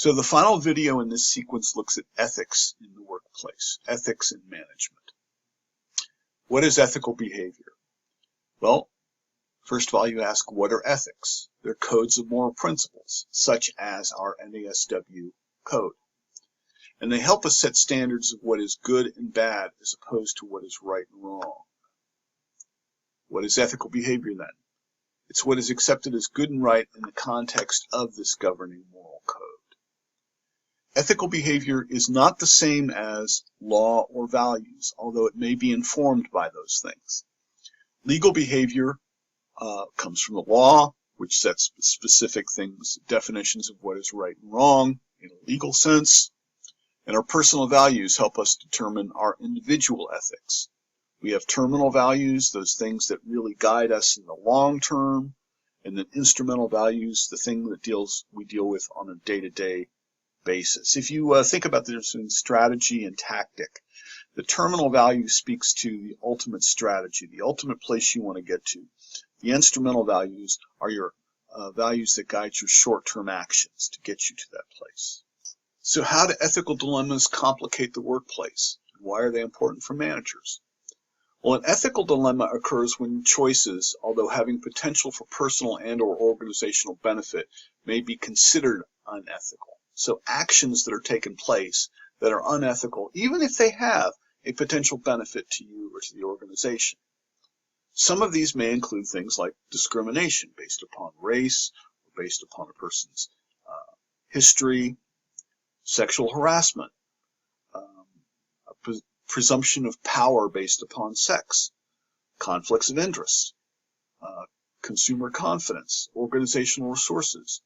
So the final video in this sequence looks at ethics in the workplace, ethics in management. What is ethical behavior? Well, first of all, you ask, what are ethics? They're codes of moral principles, such as our NASW code. And they help us set standards of what is good and bad as opposed to what is right and wrong. What is ethical behavior then? It's what is accepted as good and right in the context of this governing moral code. Ethical behavior is not the same as law or values, although it may be informed by those things. Legal behavior comes from the law, which sets specific things, definitions of what is right and wrong in a legal sense, and our personal values help us determine our individual ethics. We have terminal values, those things that really guide us in the long term, and then instrumental values, the thing that we deal with on a day-to-day basis. If you think about the difference between strategy and tactic, the terminal value speaks to the ultimate strategy, the ultimate place you want to get to. The instrumental values are your values that guide your short-term actions to get you to that place. So how do ethical dilemmas complicate the workplace? Why are they important for managers? Well, an ethical dilemma occurs when choices, although having potential for personal and/or organizational benefit, may be considered unethical. So actions that are taking place that are unethical, even if they have a potential benefit to you or to the organization. Some of these may include things like discrimination based upon race, or based upon a person's history, sexual harassment, a presumption of power based upon sex, conflicts of interest, consumer confidence, organizational resources.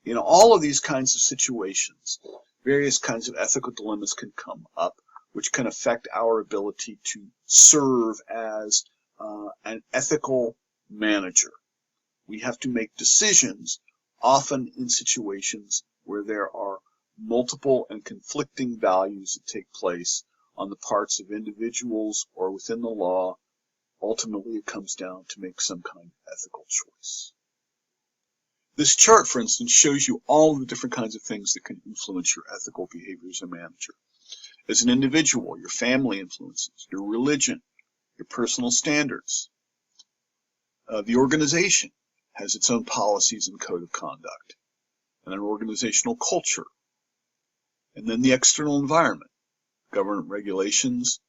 In all of these kinds of situations, various kinds of ethical dilemmas can come up, which can affect our ability to serve as an ethical manager. We have to make decisions, often in situations where there are multiple and conflicting values that take place on the parts of individuals or within the law. Ultimately, it comes down to make some kind of ethical choice. This chart, for instance, shows you all of the different kinds of things that can influence your ethical behavior as a manager. As an individual, your family influences, your religion, your personal standards. The organization has its own policies and code of conduct, and an organizational culture. And then the external environment, government regulations,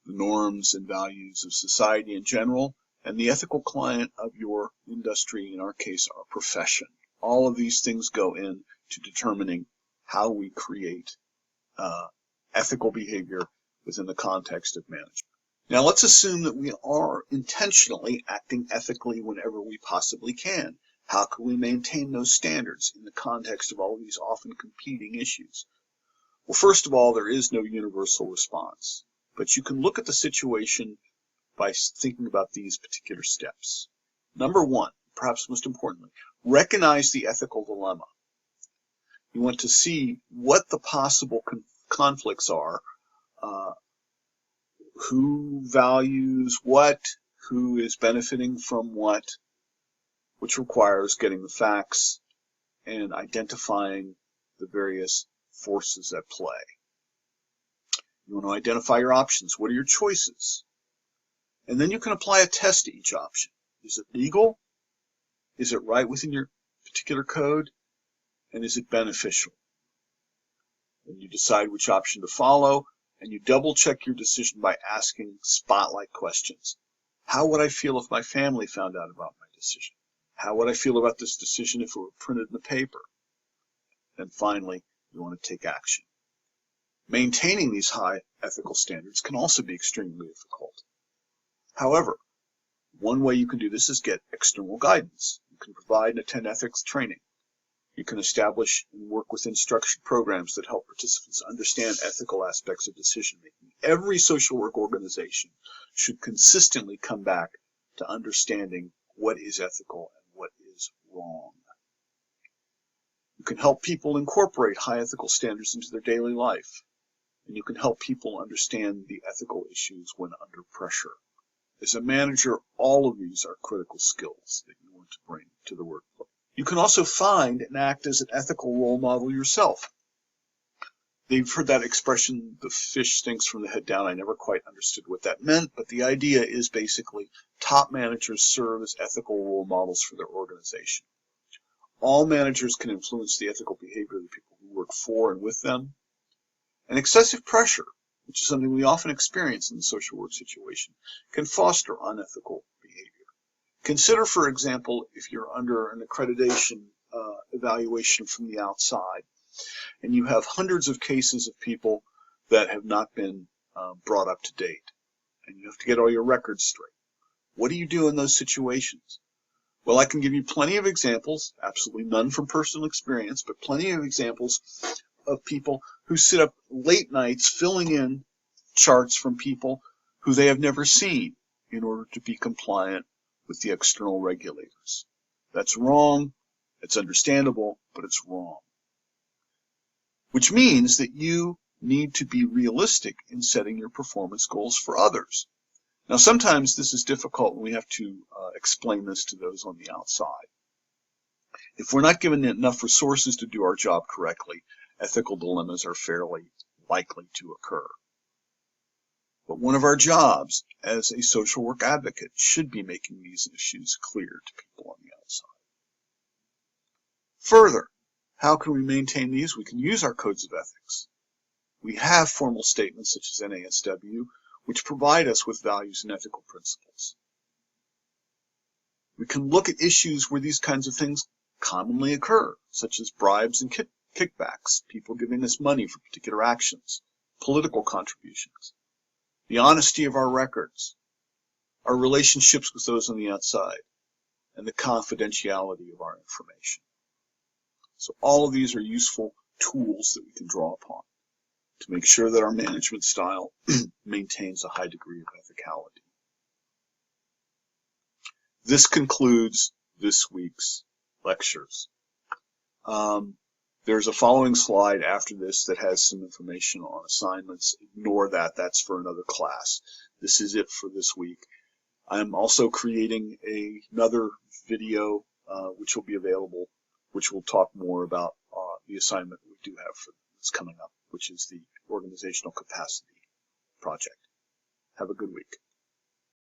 the norms and values of society in general, and the ethical client of your industry, in our case, our profession. All of these things go into determining how we create ethical behavior within the context of management. Now let's assume that we are intentionally acting ethically whenever we possibly can. How can we maintain those standards in the context of all of these often competing issues? Well, first of all, there is no universal response, but you can look at the situation by thinking about these particular steps. Number one, perhaps most importantly, recognize the ethical dilemma. You want to see what the possible conflicts are, who values what, who is benefiting from what, which requires getting the facts and identifying the various forces at play. You want to identify your options. What are your choices? And then you can apply a test to each option. Is it legal? Is it right within your particular code? And is it beneficial? And you decide which option to follow, and you double check your decision by asking spotlight questions. How would I feel if my family found out about my decision? How would I feel about this decision if it were printed in the paper? And finally, you want to take action. Maintaining these high ethical standards can also be extremely difficult. However, one way you can do this is get external guidance. You can provide and attend ethics training. You can establish and work within structured programs that help participants understand ethical aspects of decision-making. Every social work organization should consistently come back to understanding what is ethical and what is wrong. You can help people incorporate high ethical standards into their daily life. And you can help people understand the ethical issues when under pressure. As a manager, all of these are critical skills that you want to bring to the workplace. You can also find and act as an ethical role model yourself. They've heard that expression, the fish stinks from the head down. I never quite understood what that meant, but the idea is basically top managers serve as ethical role models for their organization. All managers can influence the ethical behavior of the people who work for and with them. And excessive pressure, which is something we often experience in the social work situation, can foster unethical behavior. Consider, for example, if you're under an accreditation evaluation from the outside, and you have hundreds of cases of people that have not been brought up to date, and you have to get all your records straight. What do you do in those situations? Well, I can give you plenty of examples, absolutely none from personal experience, but plenty of examples of people who sit up late nights filling in charts from people who they have never seen in order to be compliant with the external regulators. That's wrong, it's understandable, but it's wrong. Which means that you need to be realistic in setting your performance goals for others. Now, sometimes this is difficult and we have to explain this to those on the outside. If we're not given enough resources to do our job correctly, ethical dilemmas are fairly likely to occur. But one of our jobs as a social work advocate should be making these issues clear to people on the outside. Further, how can we maintain these? We can use our codes of ethics. We have formal statements such as NASW, which provide us with values and ethical principles. We can look at issues where these kinds of things commonly occur, such as bribes and kickbacks, people giving us money for particular actions, political contributions, the honesty of our records, our relationships with those on the outside, and the confidentiality of our information. So all of these are useful tools that we can draw upon to make sure that our management style maintains a high degree of ethicality. This concludes this week's lectures. There's a following slide after this that has some information on assignments. Ignore that, that's for another class. This is it for this week. I'm also creating another video which will be available, which will talk more about the assignment we do have for that's coming up, which is the Organizational Capacity Project. Have a good week.